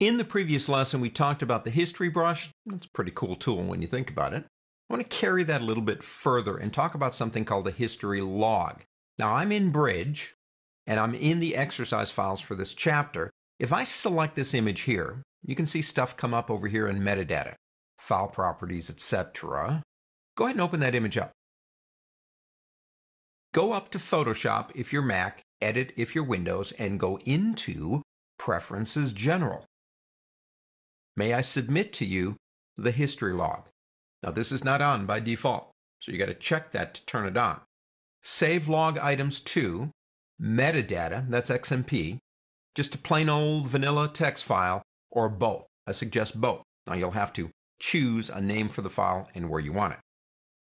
In the previous lesson, we talked about the history brush. It's a pretty cool tool when you think about it. I want to carry that a little bit further and talk about something called a history log. Now, I'm in Bridge, and I'm in the exercise files for this chapter. If I select this image here, you can see stuff come up over here in metadata, file properties, etc. Go ahead and open that image up. Go up to Photoshop if you're Mac, Edit if you're Windows, and go into Preferences General. May I submit to you the history log? Now, this is not on by default, so you got to check that to turn it on. Save log items to metadata, that's XMP, just a plain old vanilla text file, or both. I suggest both. Now, you'll have to choose a name for the file and where you want it.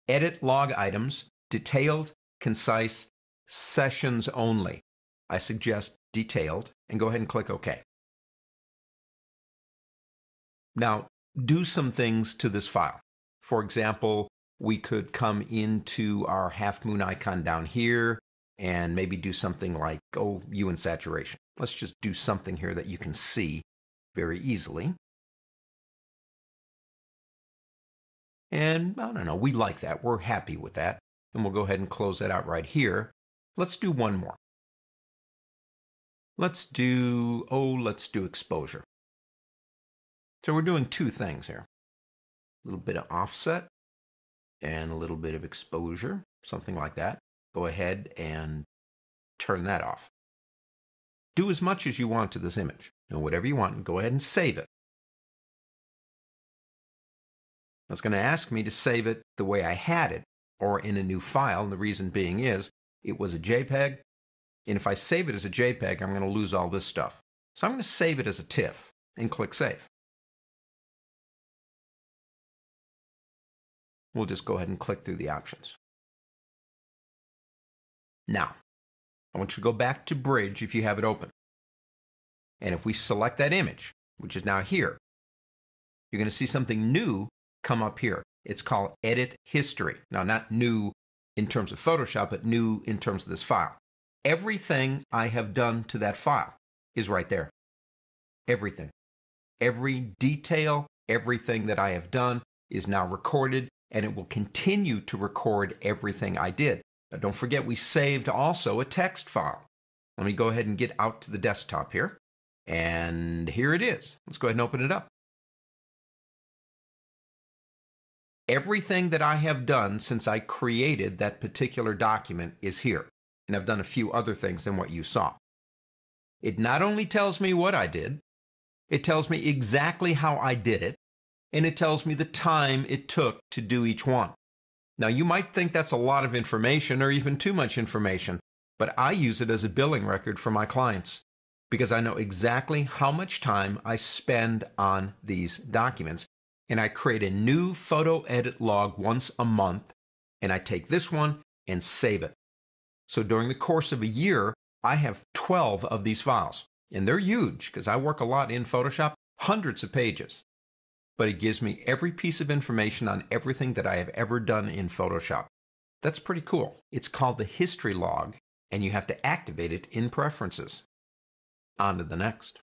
Edit log items, detailed, concise, sessions only. I suggest detailed, and go ahead and click OK. Now, do some things to this file. For example, we could come into our half moon icon down here and maybe do something like, hue and saturation. Let's just do something here that you can see very easily. And I don't know, we like that. We're happy with that. And we'll go ahead and close that out right here. Let's do one more. Let's do exposure. So we're doing two things here. A little bit of offset and a little bit of exposure, something like that. Go ahead and turn that off. Do as much as you want to this image. Whatever you want, go ahead and save it. It's going to ask me to save it the way I had it, or in a new file, and the reason being is it was a JPEG, and if I save it as a JPEG, I'm going to lose all this stuff. So I'm going to save it as a TIFF and click Save. We'll just go ahead and click through the options. Now, I want you to go back to Bridge if you have it open. And if we select that image, which is now here, you're going to see something new come up here. It's called Edit History. Now, not new in terms of Photoshop, but new in terms of this file. Everything I have done to that file is right there. Everything. Every detail, everything that I have done is now recorded, and it will continue to record everything I did. Now, don't forget, we saved also a text file. Let me go ahead and get out to the desktop here. And here it is. Let's go ahead and open it up. Everything that I have done since I created that particular document is here. And I've done a few other things than what you saw. It not only tells me what I did, it tells me exactly how I did it, and it tells me the time it took to do each one. Now, you might think that's a lot of information or even too much information, but I use it as a billing record for my clients because I know exactly how much time I spend on these documents, and I create a new photo edit log once a month, and I take this one and save it. So during the course of a year, I have 12 of these files, and they're huge because I work a lot in Photoshop, hundreds of pages. But it gives me every piece of information on everything that I have ever done in Photoshop. That's pretty cool. It's called the history log, and you have to activate it in Preferences. On to the next.